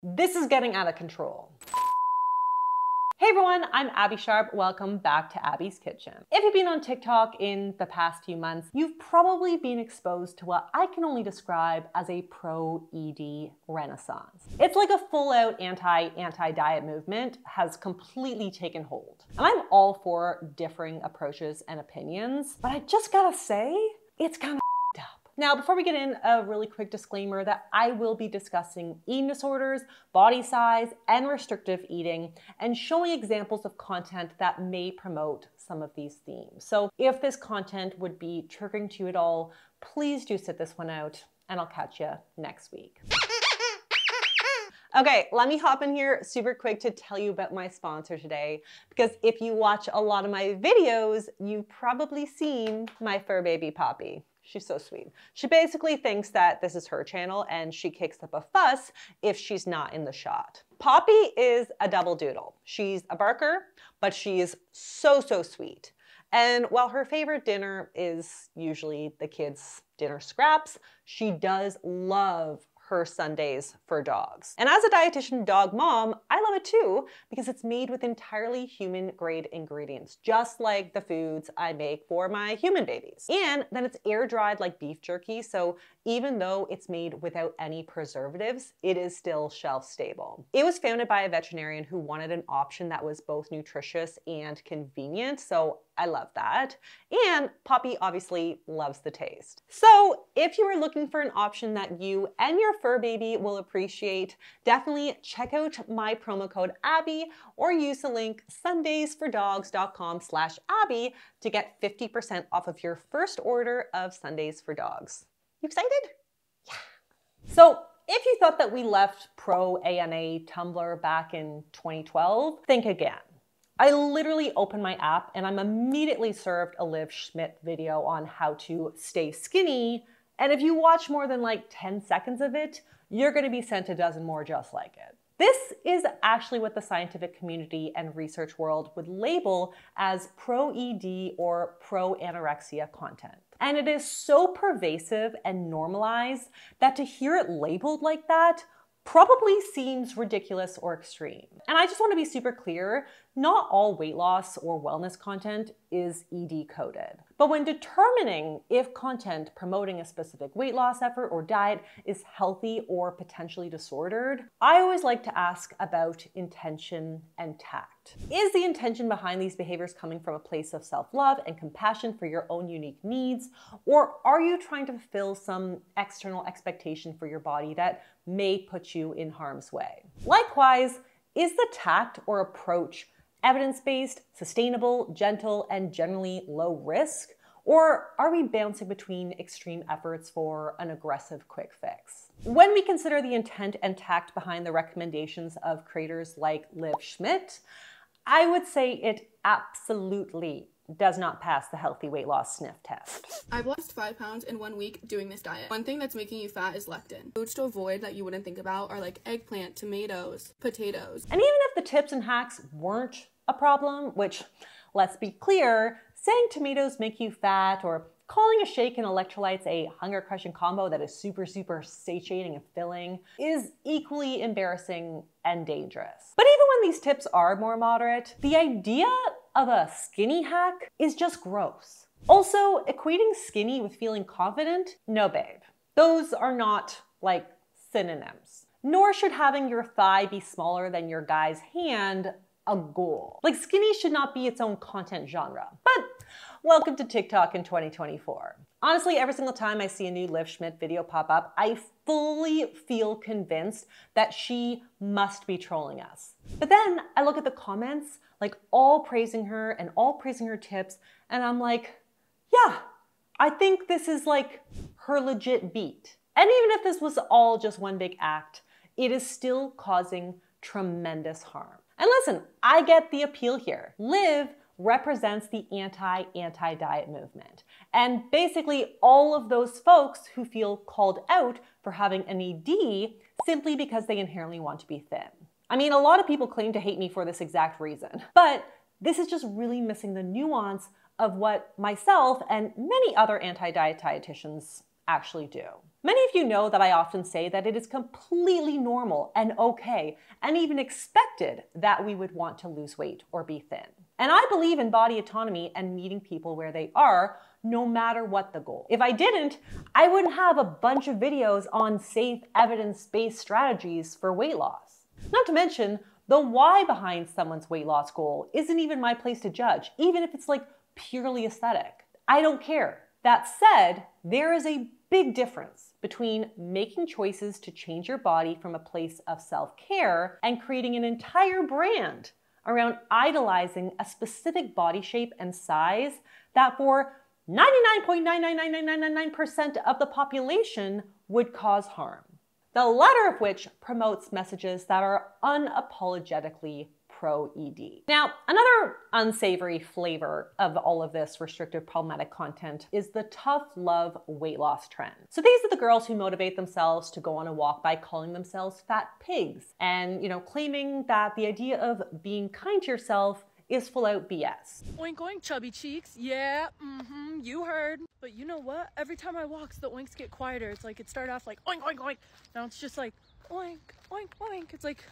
This is getting out of control. Hey everyone, I'm Abby Sharp. Welcome back to Abby's Kitchen. If you've been on TikTok in the past few months, you've probably been exposed to what I can only describe as a pro-ED renaissance. It's like a full-out anti-diet movement has completely taken hold. And I'm all for differing approaches and opinions, but I just gotta say, it's kind of up. Now, before we get in, a really quick disclaimer that I will be discussing eating disorders, body size, and restrictive eating, and showing examples of content that may promote some of these themes. So if this content would be triggering to you at all, please do sit this one out, and I'll catch you next week. Okay, let me hop in here super quick to tell you about my sponsor today, because if you watch a lot of my videos, you've probably seen my fur baby Poppy. She's so sweet. She basically thinks that this is her channel and she kicks up a fuss if she's not in the shot. Poppy is a double doodle. She's a barker, but she is so sweet. And while her favorite dinner is usually the kids' dinner scraps, she does love her Sundays for dogs. And as a dietitian dog mom, I love it too because it's made with entirely human grade ingredients, just like the foods I make for my human babies. And then it's air dried like beef jerky, so even though it's made without any preservatives, it is still shelf stable. It was founded by a veterinarian who wanted an option that was both nutritious and convenient, so I love that. And Poppy obviously loves the taste. So if you are looking for an option that you and your fur baby will appreciate, definitely check out my promo code Abby or use the link sundaysfordogs.com/Abby to get 50% off of your first order of Sundays for Dogs. You excited? Yeah. So if you thought that we left pro-ANA Tumblr back in 2012, think again. I literally opened my app and I'm immediately served a Liv Schmidt video on how to stay skinny. And if you watch more than like 10 seconds of it, you're gonna be sent a dozen more just like it. This is actually what the scientific community and research world would label as pro-ED or pro-anorexia content. And it is so pervasive and normalized that to hear it labeled like that probably seems ridiculous or extreme. And I just want to be super clear, not all weight loss or wellness content is ED coded. But when determining if content promoting a specific weight loss effort or diet is healthy or potentially disordered, I always like to ask about intention and tact. Is the intention behind these behaviors coming from a place of self-love and compassion for your own unique needs? Or are you trying to fulfill some external expectation for your body that may put you in harm's way? Likewise, is the tact or approach evidence-based, sustainable, gentle, and generally low risk? Or are we bouncing between extreme efforts for an aggressive quick fix? When we consider the intent and tact behind the recommendations of creators like Liv Schmidt, I would say it absolutely does not pass the healthy weight loss sniff test. I've lost 5 pounds in 1 week doing this diet. One thing that's making you fat is leptin. Foods to avoid that you wouldn't think about are like eggplant, tomatoes, potatoes. And even if the tips and hacks weren't a problem, which, let's be clear, saying tomatoes make you fat or calling a shake and electrolytes a hunger-crushing combo that is super satiating and filling is equally embarrassing and dangerous. But even when these tips are more moderate, the idea of a skinny hack is just gross. Also, equating skinny with feeling confident? No, babe. Those are not like synonyms. Nor should having your thigh be smaller than your guy's hand a goal. Like skinny should not be its own content genre. But welcome to TikTok in 2024. Honestly, every single time I see a new Liv Schmidt video pop up, I fully feel convinced that she must be trolling us. But then I look at the comments, like all praising her and all praising her tips, and I'm like, yeah, I think this is like her legit beat. And even if this was all just one big act, it is still causing tremendous harm. And listen, I get the appeal here. Liv represents the anti-diet movement. And basically all of those folks who feel called out for having an ED simply because they inherently want to be thin. I mean, a lot of people claim to hate me for this exact reason, but this is just really missing the nuance of what myself and many other anti-diet dietitians actually do. Many of you know that I often say that it is completely normal and okay and even expected that we would want to lose weight or be thin. And I believe in body autonomy and meeting people where they are, no matter what the goal. If I didn't, I wouldn't have a bunch of videos on safe, evidence-based strategies for weight loss. Not to mention, the why behind someone's weight loss goal isn't even my place to judge, even if it's like purely aesthetic. I don't care. That said, there is a big difference between making choices to change your body from a place of self-care and creating an entire brand around idolizing a specific body shape and size that for 99.99999% of the population would cause harm. The latter of which promotes messages that are unapologetically pro-ED. Now, another unsavory flavor of all of this restrictive problematic content is the tough love weight loss trend. So these are the girls who motivate themselves to go on a walk by calling themselves fat pigs and, claiming that the idea of being kind to yourself is full out BS. Oink oink chubby cheeks, yeah, you heard. But you know what? Every time I walk, the oinks get quieter. It's like it started off like oink oink oink. Now it's just like oink oink oink. It's like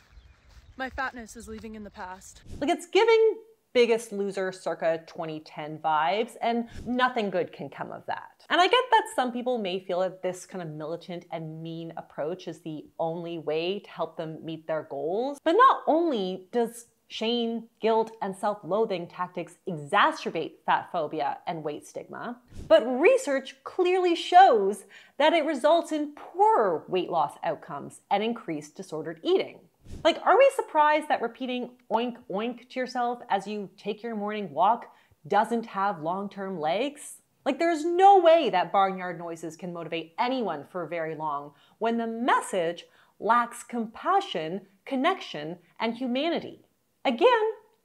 my fatness is leaving in the past. Like it's giving Biggest Loser circa 2010 vibes, and nothing good can come of that. And I get that some people may feel that this kind of militant and mean approach is the only way to help them meet their goals. But not only does shame, guilt, and self-loathing tactics exacerbate fat phobia and weight stigma, but research clearly shows that it results in poorer weight loss outcomes and increased disordered eating. Like, are we surprised that repeating oink oink to yourself as you take your morning walk doesn't have long-term legs? Like, there's no way that barnyard noises can motivate anyone for very long when the message lacks compassion, connection, and humanity. Again,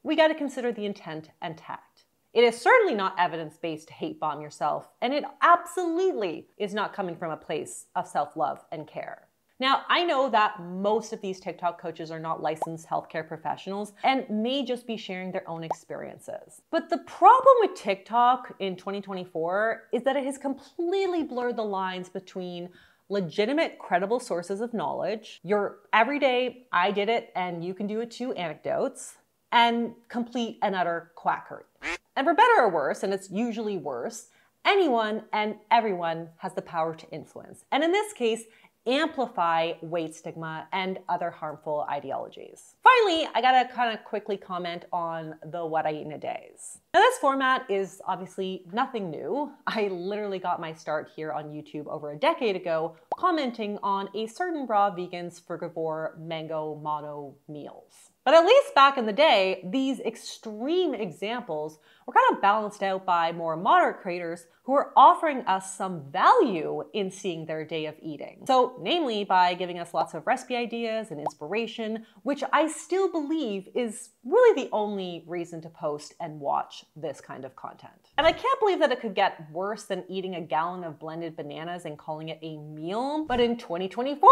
we got to consider the intent and tact. It is certainly not evidence-based to hate bomb yourself, and it absolutely is not coming from a place of self-love and care. Now, I know that most of these TikTok coaches are not licensed healthcare professionals and may just be sharing their own experiences. But the problem with TikTok in 2024 is that it has completely blurred the lines between legitimate, credible sources of knowledge, your everyday, I did it and you can do it too anecdotes, and complete and utter quackery. And for better or worse, and it's usually worse, anyone and everyone has the power to influence. And in this case, amplify weight stigma and other harmful ideologies. Finally, I gotta kind of quickly comment on the what I eat in a days. Now this format is obviously nothing new. I literally got my start here on YouTube over a decade ago, commenting on a certain raw vegan's frugivore mango mono meals. But at least back in the day, these extreme examples were kind of balanced out by more moderate creators who are offering us some value in seeing their day of eating. So namely by giving us lots of recipe ideas and inspiration, which I still believe is really the only reason to post and watch this kind of content. And I can't believe that it could get worse than eating a gallon of blended bananas and calling it a meal, but in 2024,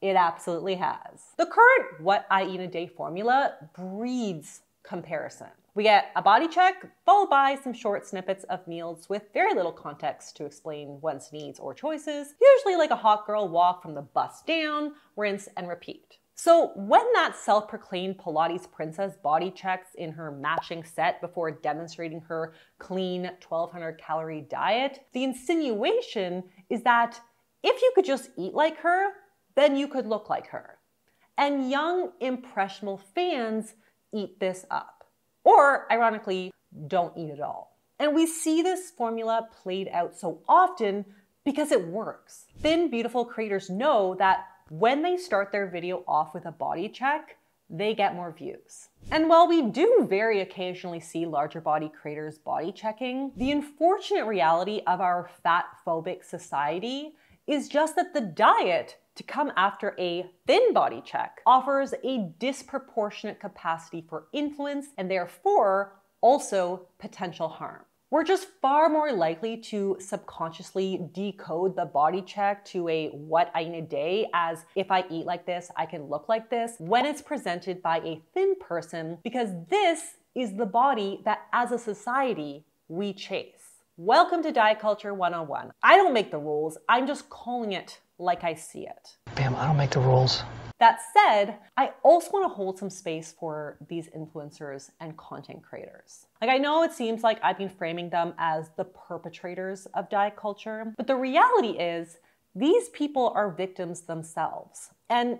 it absolutely has. The current what I eat in a day formula breeds comparison. We get a body check, followed by some short snippets of meals with very little context to explain one's needs or choices, usually like a hot girl walk from the bust down, rinse and repeat. So when that self-proclaimed Pilates princess body checks in her matching set before demonstrating her clean 1,200 calorie diet, the insinuation is that if you could just eat like her, then you could look like her. And young, impressionable fans eat this up. Or, ironically, don't eat at all. And we see this formula played out so often because it works. Thin, beautiful creators know that when they start their video off with a body check, they get more views. And while we do very occasionally see larger body creators body checking, the unfortunate reality of our fat-phobic society is just that the diet to come after a thin body check offers a disproportionate capacity for influence and therefore also potential harm. We're just far more likely to subconsciously decode the body check to a what I eat in a day as if I eat like this, I can look like this when it's presented by a thin person, because this is the body that as a society we chase. Welcome to Diet Culture 101. I don't make the rules, I'm just calling it like I see it. Bam, I don't make the rules. That said, I also want to hold some space for these influencers and content creators. Like, I know it seems like I've been framing them as the perpetrators of diet culture, but the reality is these people are victims themselves. And,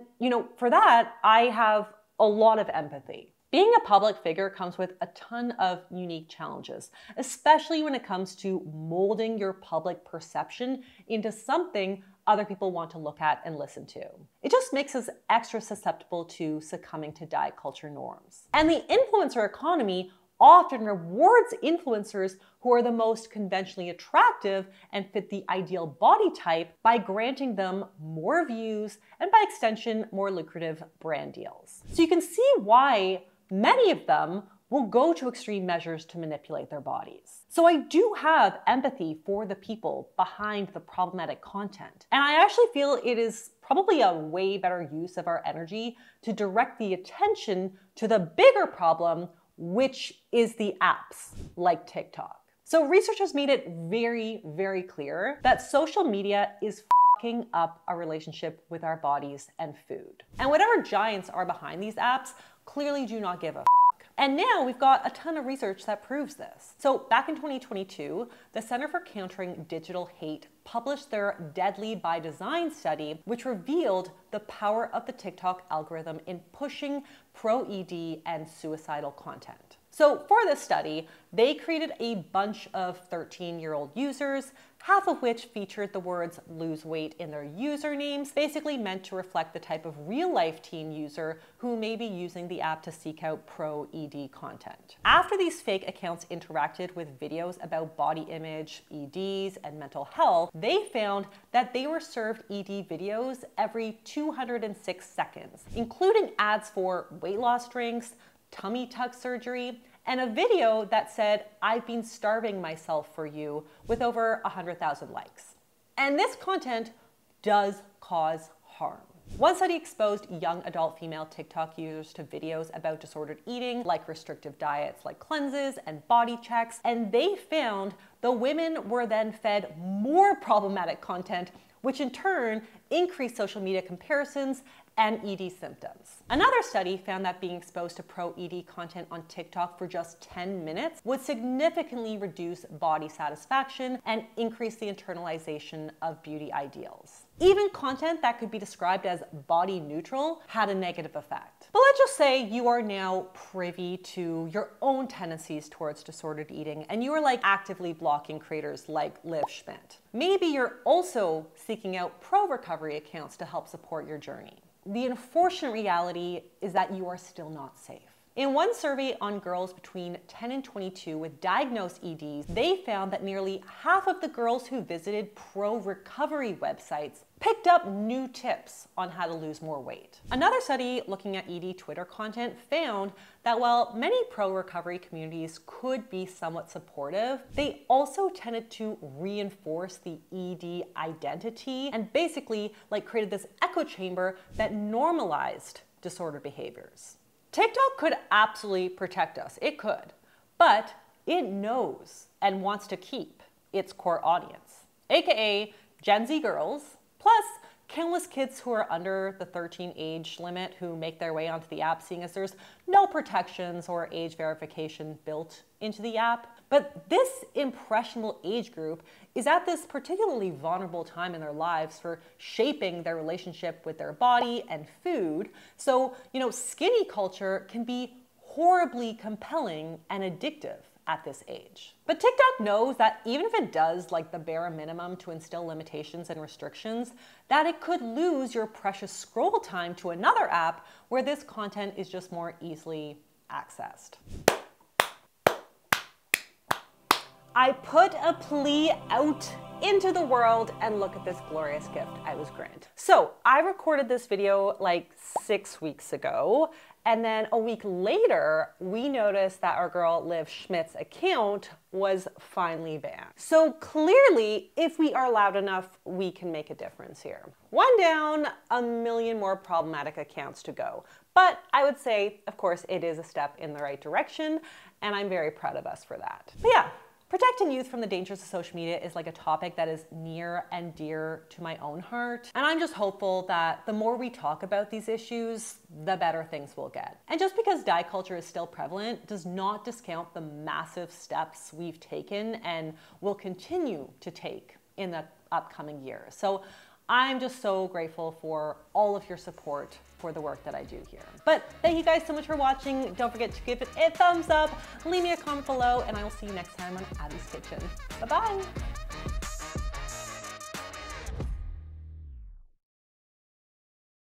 for that, I have a lot of empathy. Being a public figure comes with a ton of unique challenges, especially when it comes to molding your public perception into something other people want to look at and listen to. It just makes us extra susceptible to succumbing to diet culture norms. And the influencer economy often rewards influencers who are the most conventionally attractive and fit the ideal body type by granting them more views and, by extension, more lucrative brand deals. So you can see why many of them will go to extreme measures to manipulate their bodies. So I do have empathy for the people behind the problematic content. And I actually feel it is probably a way better use of our energy to direct the attention to the bigger problem, which is the apps like TikTok. So research has made it very, very clear that social media is fucking up our relationship with our bodies and food. And whatever giants are behind these apps clearly do not give a fuck. And now we've got a ton of research that proves this. So back in 2022, the Center for Countering Digital Hate published their Deadly by Design study, which revealed the power of the TikTok algorithm in pushing pro-ED and suicidal content. So for this study, they created a bunch of 13-year-old users, half of which featured the words lose weight in their usernames, basically meant to reflect the type of real-life teen user who may be using the app to seek out pro-ED content. After these fake accounts interacted with videos about body image, EDs, and mental health, they found that they were served ED videos every 206 seconds, including ads for weight loss drinks, tummy tuck surgery, and a video that said, "I've been starving myself for you," with over 100,000 likes. And this content does cause harm. One study exposed young adult female TikTok users to videos about disordered eating, like restrictive diets like cleanses and body checks, and they found the women were then fed more problematic content, which in turn increased social media comparisons and ED symptoms. Another study found that being exposed to pro-ED content on TikTok for just 10 minutes would significantly reduce body satisfaction and increase the internalization of beauty ideals. Even content that could be described as body neutral had a negative effect. But let's just say you are now privy to your own tendencies towards disordered eating and you are actively blocking creators like Liv Schmidt. Maybe you're also seeking out pro-recovery accounts to help support your journey. The unfortunate reality is that you are still not safe. In one survey on girls between 10 and 22 with diagnosed EDs, they found that nearly half of the girls who visited pro-recovery websites picked up new tips on how to lose more weight. Another study looking at ED Twitter content found that while many pro-recovery communities could be somewhat supportive, they also tended to reinforce the ED identity and basically created this echo chamber that normalized disordered behaviors. TikTok could absolutely protect us, it could, but it knows and wants to keep its core audience, aka Gen Z girls, plus countless kids who are under the 13 age limit who make their way onto the app, seeing as there's no protections or age verification built into the app. But this impressionable age group is at this particularly vulnerable time in their lives for shaping their relationship with their body and food. So, skinny culture can be horribly compelling and addictive at this age. But TikTok knows that even if it does the bare minimum to instill limitations and restrictions, that it could lose your precious scroll time to another app where this content is just more easily accessed. I put a plea out into the world and look at this glorious gift I was granted. So I recorded this video 6 weeks ago, and then a week later, we noticed that our girl Liv Schmidt's account was finally banned. So clearly, if we are loud enough, we can make a difference here. One down, a million more problematic accounts to go. But I would say, of course, it is a step in the right direction, and I'm very proud of us for that. But yeah, Protecting youth from the dangers of social media is like a topic that is near and dear to my own heart. And I'm just hopeful that the more we talk about these issues, the better things will get. And just because diet culture is still prevalent does not discount the massive steps we've taken and will continue to take in the upcoming years. So I'm just so grateful for all of your support for the work that I do here. But thank you guys so much for watching. Don't forget to give it a thumbs up, leave me a comment below, and I will see you next time on Abby's Kitchen. Bye-bye.